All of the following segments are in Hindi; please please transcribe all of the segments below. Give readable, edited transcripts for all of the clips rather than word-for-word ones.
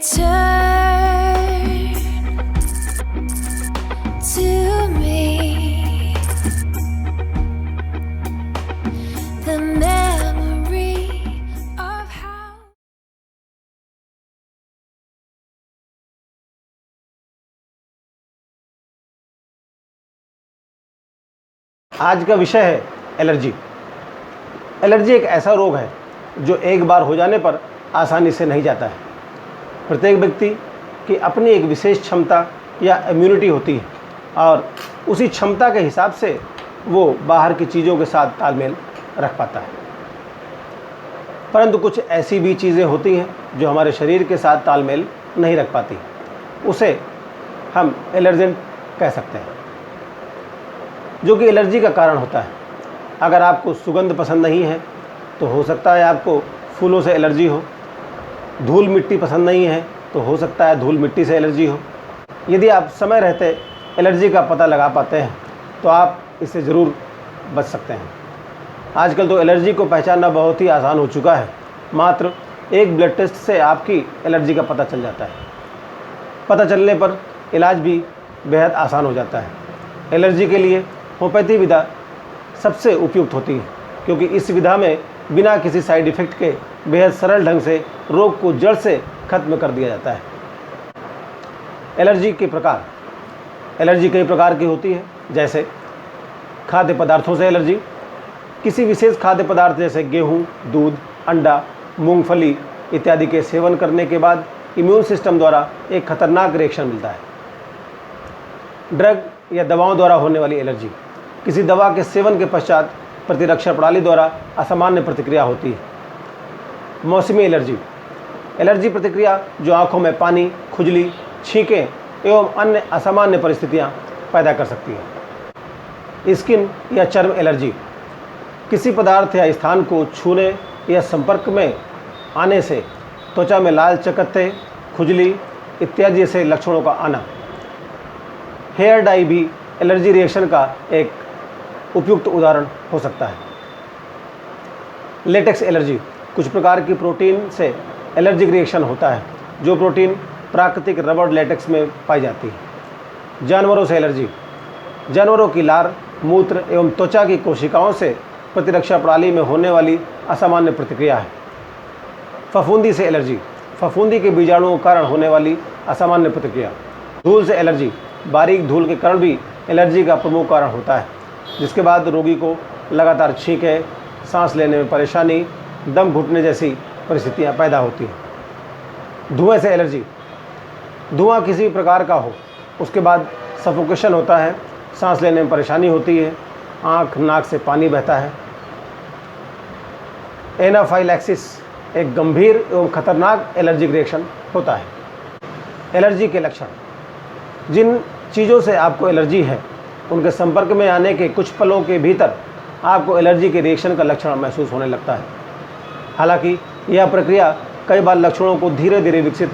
return to me the memory of how आज का विषय है एलर्जी। एलर्जी एक ऐसा रोग है जो एक बार हो जाने पर आसानी से नहीं जाता है। प्रत्येक व्यक्ति की अपनी एक विशेष क्षमता या इम्यूनिटी होती है और उसी क्षमता के हिसाब से वो बाहर की चीज़ों के साथ तालमेल रख पाता है। परंतु कुछ ऐसी भी चीज़ें होती हैं जो हमारे शरीर के साथ तालमेल नहीं रख पाती, उसे हम एलर्जेंट कह सकते हैं, जो कि एलर्जी का कारण होता है। अगर आपको सुगंध पसंद नहीं है तो हो सकता है आपको फूलों से एलर्जी हो। धूल मिट्टी पसंद नहीं है तो हो सकता है धूल मिट्टी से एलर्जी हो। यदि आप समय रहते एलर्जी का पता लगा पाते हैं तो आप इससे ज़रूर बच सकते हैं। आजकल तो एलर्जी को पहचानना बहुत ही आसान हो चुका है। मात्र एक ब्लड टेस्ट से आपकी एलर्जी का पता चल जाता है। पता चलने पर इलाज भी बेहद आसान हो जाता है। एलर्जी के लिए होम्योपैथी विधा सबसे उपयुक्त होती है, क्योंकि इस विधा में बिना किसी साइड इफ़ेक्ट के बेहद सरल ढंग से रोग को जड़ से खत्म कर दिया जाता है। एलर्जी के प्रकार। एलर्जी कई प्रकार की होती है, जैसे खाद्य पदार्थों से एलर्जी। किसी विशेष खाद्य पदार्थ जैसे गेहूँ, दूध, अंडा, मूंगफली इत्यादि के सेवन करने के बाद इम्यून सिस्टम द्वारा एक खतरनाक रिएक्शन मिलता है। ड्रग या दवाओं द्वारा होने वाली एलर्जी। किसी दवा के सेवन के पश्चात प्रतिरक्षा प्रणाली द्वारा असामान्य प्रतिक्रिया होती है। मौसमी एलर्जी। एलर्जी प्रतिक्रिया जो आँखों में पानी, खुजली, छींकें एवं अन्य असामान्य परिस्थितियाँ पैदा कर सकती है। स्किन या चर्म एलर्जी। किसी पदार्थ या स्थान को छूने या संपर्क में आने से त्वचा में लाल चकत्ते, खुजली इत्यादि जैसे लक्षणों का आना। हेयर डाई भी एलर्जी रिएक्शन का एक उपयुक्त उदाहरण हो सकता है। Latex allergy. कुछ प्रकार की प्रोटीन से एलर्जिक रिएक्शन होता है, जो प्रोटीन प्राकृतिक रबर लेटेक्स में पाई जाती है। जानवरों से एलर्जी। जानवरों की लार, मूत्र एवं त्वचा की कोशिकाओं से प्रतिरक्षा प्रणाली में होने वाली असामान्य प्रतिक्रिया है। फफूंदी से एलर्जी। फफूंदी के बीजाणुओं के कारण होने वाली असामान्य प्रतिक्रिया। धूल से एलर्जी। बारीक धूल के कारण भी एलर्जी का प्रमुख कारण होता है, जिसके बाद रोगी को लगातार छींकें, सांस लेने में परेशानी, दम घुटने जैसी परिस्थितियां पैदा होती हैं। धुएं से एलर्जी। धुआं किसी भी प्रकार का हो, उसके बाद सफोकेशन होता है, सांस लेने में परेशानी होती है, आँख नाक से पानी बहता है। एनाफाइलैक्सिस एक गंभीर एवं खतरनाक एलर्जिक रिएक्शन होता है। एलर्जी के लक्षण। जिन चीज़ों से आपको एलर्जी है उनके संपर्क में आने के कुछ पलों के भीतर आपको एलर्जी के रिएक्शन का लक्षण महसूस होने लगता है। हालांकि यह प्रक्रिया कई बार लक्षणों को धीरे धीरे विकसित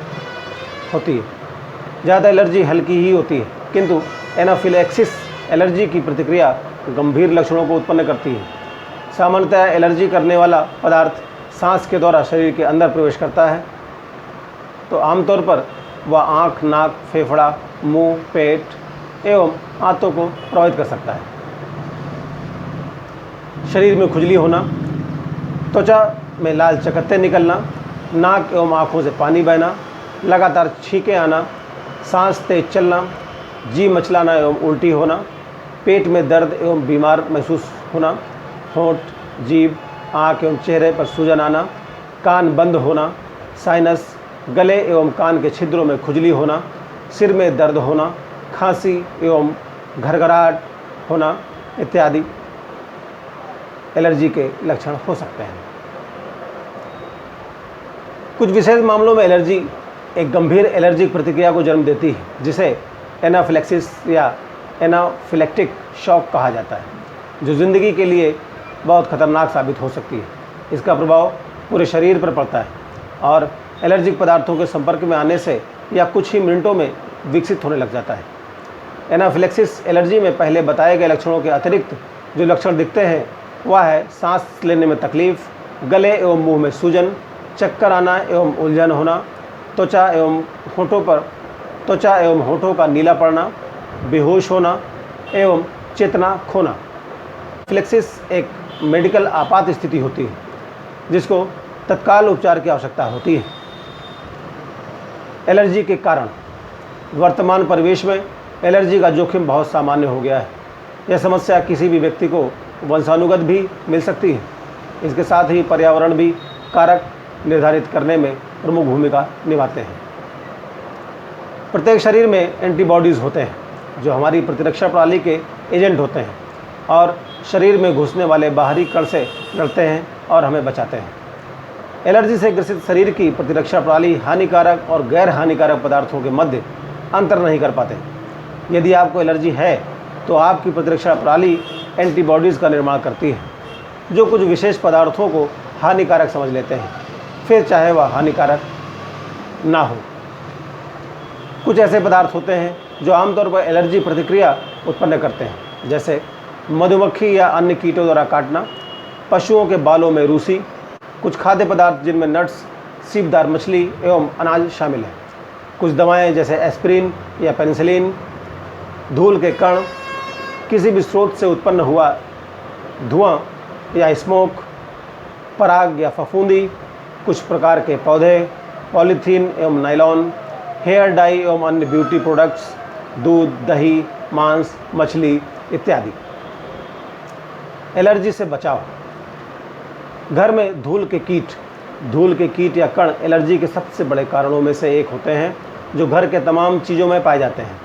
होती है। ज़्यादा एलर्जी हल्की ही होती है, किंतु एनाफिलैक्सिस एलर्जी की प्रतिक्रिया गंभीर लक्षणों को उत्पन्न करती है। सामान्यतः एलर्जी करने वाला पदार्थ सांस के द्वारा शरीर के अंदर प्रवेश करता है, तो आमतौर पर वह आँख, नाक, फेफड़ा, मुंह, पेट एवं आंतों को प्रभावित कर सकता है। शरीर में खुजली होना, त्वचा में लाल चकत्ते निकलना, नाक एवं आँखों से पानी बहना, लगातार छींकें आना, सांस तेज चलना, जी मचलाना एवं उल्टी होना, पेट में दर्द एवं बीमार महसूस होना, होंठ, जीभ, आँख एवं चेहरे पर सूजन आना, कान बंद होना, साइनस, गले एवं कान के छिद्रों में खुजली होना, सिर में दर्द होना, खांसी एवं घरघराहट होना इत्यादि एलर्जी के लक्षण हो सकते हैं। कुछ विशेष मामलों में एलर्जी एक गंभीर एलर्जिक प्रतिक्रिया को जन्म देती है, जिसे एनाफिलैक्सिस या एनाफिलेक्टिक शॉक कहा जाता है, जो ज़िंदगी के लिए बहुत खतरनाक साबित हो सकती है। इसका प्रभाव पूरे शरीर पर पड़ता है और एलर्जिक पदार्थों के संपर्क में आने से या कुछ ही मिनटों में विकसित होने लग जाता है। एनाफिलैक्सिस एलर्जी में पहले बताए गए लक्षणों के अतिरिक्त जो लक्षण दिखते हैं वह है सांस लेने में तकलीफ, गले एवं मुंह में सूजन, चक्कर आना एवं उलझन होना, त्वचा एवं होठों का नीला पड़ना, बेहोश होना एवं चेतना खोना। एनाफिलेक्सिस एक मेडिकल आपात स्थिति होती है जिसको तत्काल उपचार की आवश्यकता होती है। एलर्जी के कारण वर्तमान परिवेश में एलर्जी का जोखिम बहुत सामान्य हो गया है। यह समस्या किसी भी व्यक्ति को वंशानुगत भी मिल सकती है। इसके साथ ही पर्यावरण भी कारक निर्धारित करने में प्रमुख भूमिका निभाते हैं। प्रत्येक शरीर में एंटीबॉडीज़ होते हैं जो हमारी प्रतिरक्षा प्रणाली के एजेंट होते हैं और शरीर में घुसने वाले बाहरी कण से लड़ते हैं और हमें बचाते हैं। एलर्जी से ग्रसित शरीर की प्रतिरक्षा प्रणाली हानिकारक और गैर हानिकारक पदार्थों के मध्य अंतर नहीं कर पाते। यदि आपको एलर्जी है तो आपकी प्रतिरक्षा प्रणाली एंटीबॉडीज़ का निर्माण करती है जो कुछ विशेष पदार्थों को हानिकारक समझ लेते हैं, फिर चाहे वह हानिकारक ना हो। कुछ ऐसे पदार्थ होते हैं जो आमतौर पर एलर्जी प्रतिक्रिया उत्पन्न करते हैं, जैसे मधुमक्खी या अन्य कीटों द्वारा काटना, पशुओं के बालों में रूसी, कुछ खाद्य पदार्थ जिनमें नट्स, सीपदार मछली एवं अनाज शामिल हैं, कुछ दवाएं जैसे एस्पिरिन या पेनिसिलिन, धूल के कण, किसी भी स्रोत से उत्पन्न हुआ धुआं या स्मोक, पराग या फफूंदी, कुछ प्रकार के पौधे, पॉलीथीन एवं नायलॉन, हेयर डाई एवं अन्य ब्यूटी प्रोडक्ट्स, दूध, दही, मांस, मछली इत्यादि। एलर्जी से बचाव। घर में धूल के कीट या कण एलर्जी के सबसे बड़े कारणों में से एक होते हैं जो घर के तमाम चीज़ों में पाए जाते हैं।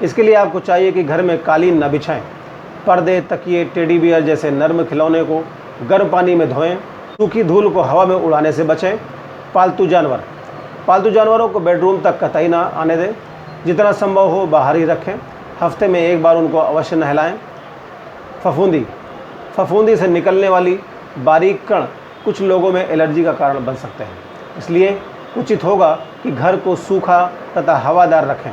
इसके लिए आपको चाहिए कि घर में कालीन न बिछाएं, पर्दे, तकिए, टेडी बियर जैसे नर्म खिलौने को गर्म पानी में धोएं, सूखी धूल को हवा में उड़ाने से बचें। पालतू जानवरों को बेडरूम तक कतई ना आने दें, जितना संभव हो बाहर ही रखें, हफ्ते में एक बार उनको अवश्य नहलाएं। फफूंदी से निकलने वाली बारीक कण कुछ लोगों में एलर्जी का कारण बन सकते हैं, इसलिए उचित होगा कि घर को सूखा तथा हवादार रखें।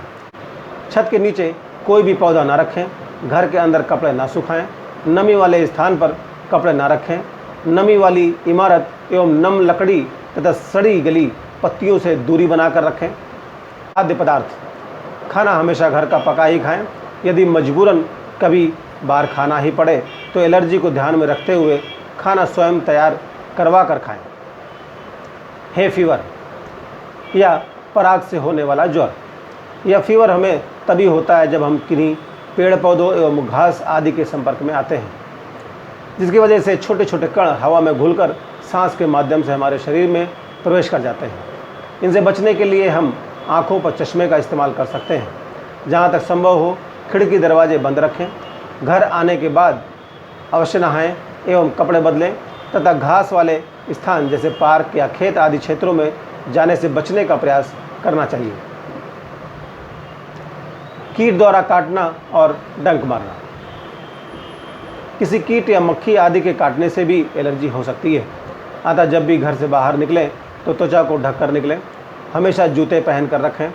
छत के नीचे कोई भी पौधा ना रखें, घर के अंदर कपड़े ना सुखाएं, नमी वाले स्थान पर कपड़े ना रखें, नमी वाली इमारत एवं नम लकड़ी तथा सड़ी गली पत्तियों से दूरी बनाकर रखें। खाद्य पदार्थ। खाना हमेशा घर का पका ही खाएं। यदि मजबूरन कभी बाहर खाना ही पड़े तो एलर्जी को ध्यान में रखते हुए खाना स्वयं तैयार करवा कर खाएं। है फीवर या पराग से होने वाला ज्वर। यह फीवर हमें तभी होता है जब हम किन्हीं पेड़ पौधों एवं घास आदि के संपर्क में आते हैं, जिसकी वजह से छोटे छोटे कण हवा में घुलकर सांस के माध्यम से हमारे शरीर में प्रवेश कर जाते हैं। इनसे बचने के लिए हम आँखों पर चश्मे का इस्तेमाल कर सकते हैं। जहाँ तक संभव हो खिड़की दरवाजे बंद रखें। घर आने के बाद अवश्य नहाएं एवं कपड़े बदलें तथा घास वाले स्थान जैसे पार्क या खेत आदि क्षेत्रों में जाने से बचने का प्रयास करना चाहिए। कीट द्वारा काटना और डंक मारना। किसी कीट या मक्खी आदि के काटने से भी एलर्जी हो सकती है, अतः जब भी घर से बाहर निकलें तो त्वचा को ढक कर निकलें। हमेशा जूते पहन कर रखें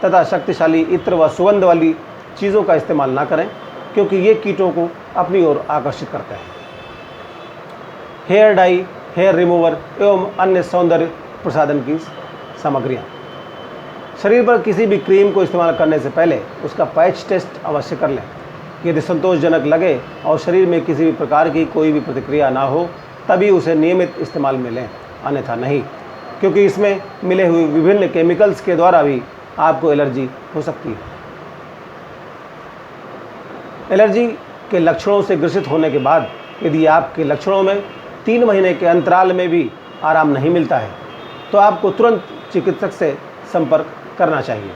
तथा शक्तिशाली इत्र व सुगंध वाली चीज़ों का इस्तेमाल ना करें, क्योंकि ये कीटों को अपनी ओर आकर्षित करते हैं। हेयर डाई, हेयर रिमूवर एवं अन्य सौंदर्य प्रसाधन की सामग्रियाँ। शरीर पर किसी भी क्रीम को इस्तेमाल करने से पहले उसका पैच टेस्ट अवश्य कर लें। यदि संतोषजनक लगे और शरीर में किसी भी प्रकार की कोई भी प्रतिक्रिया ना हो तभी उसे नियमित इस्तेमाल में लें, अन्यथा नहीं, क्योंकि इसमें मिले हुए विभिन्न केमिकल्स के द्वारा भी आपको एलर्जी हो सकती है। एलर्जी के लक्षणों से ग्रसित होने के बाद यदि आपके लक्षणों में 3 महीने के अंतराल में भी आराम नहीं मिलता है तो आपको तुरंत चिकित्सक से संपर्क करना चाहिए।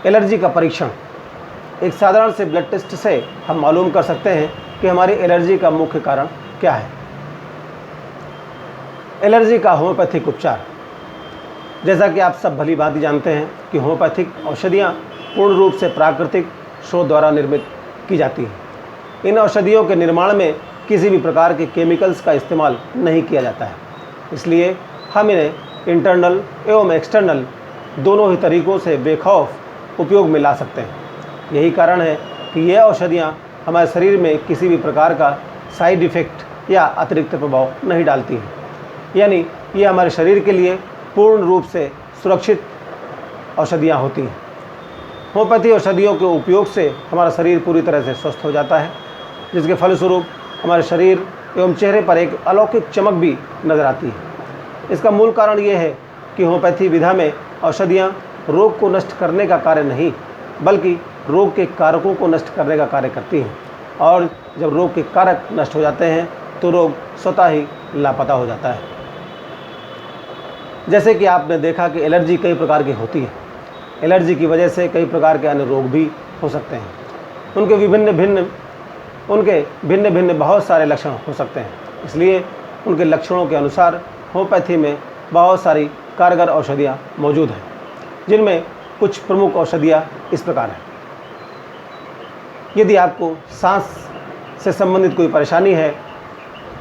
एलर्जी का परीक्षण। एक साधारण से ब्लड टेस्ट से हम मालूम कर सकते हैं कि हमारी एलर्जी का मुख्य कारण क्या है। एलर्जी का होम्योपैथिक उपचार। जैसा कि आप सब भली भांति जानते हैं कि होम्योपैथिक औषधियाँ पूर्ण रूप से प्राकृतिक स्रोत द्वारा निर्मित की जाती हैं। इन औषधियों के निर्माण में किसी भी प्रकार के केमिकल्स का इस्तेमाल नहीं किया जाता है, इसलिए हम इन्हें इंटरनल एवं एक्सटर्नल दोनों ही तरीक़ों से बेखौफ उपयोग में ला सकते हैं। यही कारण है कि ये औषधियाँ हमारे शरीर में किसी भी प्रकार का साइड इफ़ेक्ट या अतिरिक्त प्रभाव नहीं डालती हैं, यानी ये हमारे शरीर के लिए पूर्ण रूप से सुरक्षित औषधियाँ होती हैं। होम्योपैथी औषधियों के उपयोग से हमारा शरीर पूरी तरह से स्वस्थ हो जाता है, जिसके फलस्वरूप हमारे शरीर एवं चेहरे पर एक अलौकिक चमक भी नज़र आती है। इसका मूल कारण ये है कि होम्योपैथी विधा में औषधियाँ रोग को नष्ट करने का कार्य नहीं, बल्कि रोग के कारकों को नष्ट करने का कार्य करती हैं, और जब रोग के कारक नष्ट हो जाते हैं तो रोग स्वतः ही लापता हो जाता है। जैसे कि आपने देखा कि एलर्जी कई प्रकार की होती है। एलर्जी की वजह से कई प्रकार के अन्य रोग भी हो सकते हैं। उनके भिन्न भिन्न बहुत सारे लक्षण हो सकते हैं, इसलिए उनके लक्षणों के अनुसार होम्योपैथी में बहुत सारी कारगर औषधियाँ मौजूद हैं, जिनमें कुछ प्रमुख औषधियाँ इस प्रकार हैं। यदि आपको सांस से संबंधित कोई परेशानी है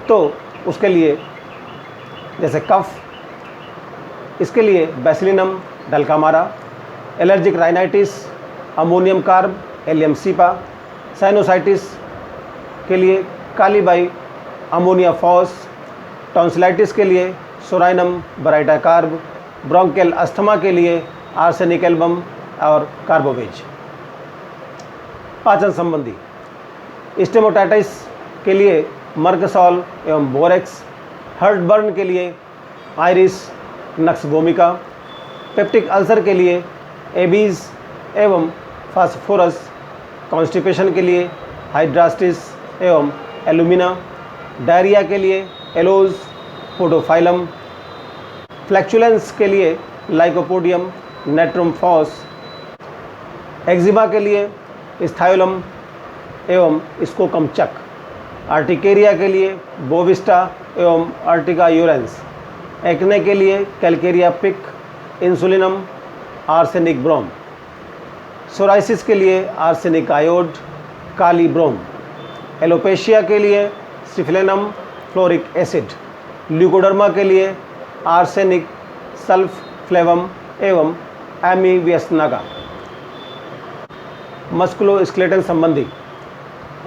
तो उसके लिए, जैसे कफ, इसके लिए bacillinum dulcamara, allergic rhinitis ammonium carb allium cepa, sinusitis के लिए कालीबाई अमोनिया फॉस, टॉन्सिलाइटिस के लिए psorinum baryta carb, bronchial asthma के लिए आर्सेनिक एल्बम और कार्बोवेज। पाचन संबंधी स्टेमोटाइटिस के लिए मर्कसॉल एवं बोरेक्स, हर्टबर्न के लिए iris nux vomica, peptic ulcer के लिए एबीज एवं फास्फोरस, कॉन्स्टिपेशन के लिए हाइड्रास्टिस एवं एलुमिना, डायरिया के लिए एलोज पोडोफाइलम, फ्लैक्चुलेंस के लिए लाइकोपोडियम नेट्रम फॉस, एक्जिमा के लिए स्थायोलम एवं स्कोकम चक, आर्टिकेरिया के लिए बोविस्टा एवं आर्टिका यूरेंस, एक्ने के लिए कैलकेरिया पिक, इंसुलिनम, आर्सेनिक ब्रोम, सोराइसिस के लिए आर्सेनिक आयोड, काली ब्रोम, एलोपेशिया के लिए सिफिलेनम फ्लोरिक एसिड, ल्यूकोडर्मा के लिए आर्सेनिक सल्फ फ्लेवम एवं एमीवियसनागा, मस्कुलोस्केलेटल संबंधी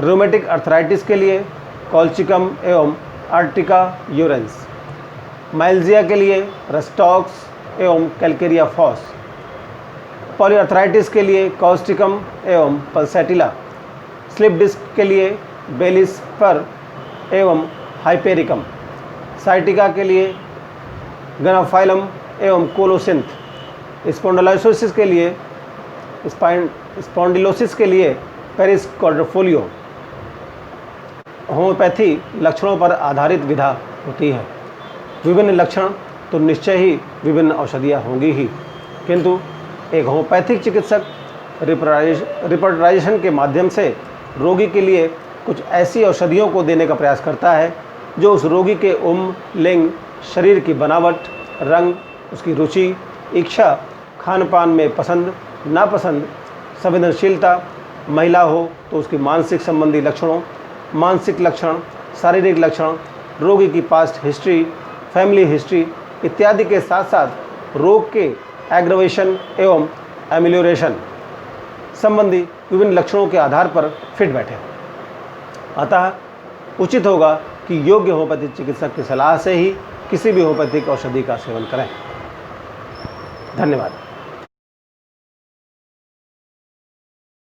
रोमेटिक अर्थराइटिस के लिए कॉल्चिकम एवं आर्टिका यूरेंस, माइल्जिया के लिए रस्टॉक्स एवं कैलकेरिया फॉस, पॉलीआर्थराइटिस के लिए कॉस्टिकम एवं पल्सेटिला, स्लिप डिस्क के लिए बेलिस पर एवं हाइपेरिकम, साइटिका के लिए गनाफाइलम एवं कोलोसिंथ, स्पॉन्डिलोसिस के लिए स्पॉन्डिलोसिस के लिए पेरिस क्वाड्रिफोलियो। होम्योपैथी लक्षणों पर आधारित विधा होती है। विभिन्न लक्षण तो निश्चय ही विभिन्न औषधियाँ होंगी ही, किंतु एक होम्योपैथिक चिकित्सक रिपर्टराइजेशन के माध्यम से रोगी के लिए कुछ ऐसी औषधियों को देने का प्रयास करता है जो उस रोगी के उम्र, लिंग, शरीर की बनावट, रंग, उसकी रुचि, इच्छा, खान पान में पसंद नापसंद, संवेदनशीलता, महिला हो तो उसकी मानसिक संबंधी लक्षणों, मानसिक लक्षण, शारीरिक लक्षण, रोगी की पास्ट हिस्ट्री, फैमिली हिस्ट्री इत्यादि के साथ साथ रोग के एग्रवेशन एवं एमिलियोरेशन संबंधी विभिन्न लक्षणों के आधार पर फिट बैठे। अतः उचित होगा कि योग्य होम्योपैथिक चिकित्सक की सलाह से ही किसी भी होम्योपैथिक औषधि का सेवन करें। धन्यवाद।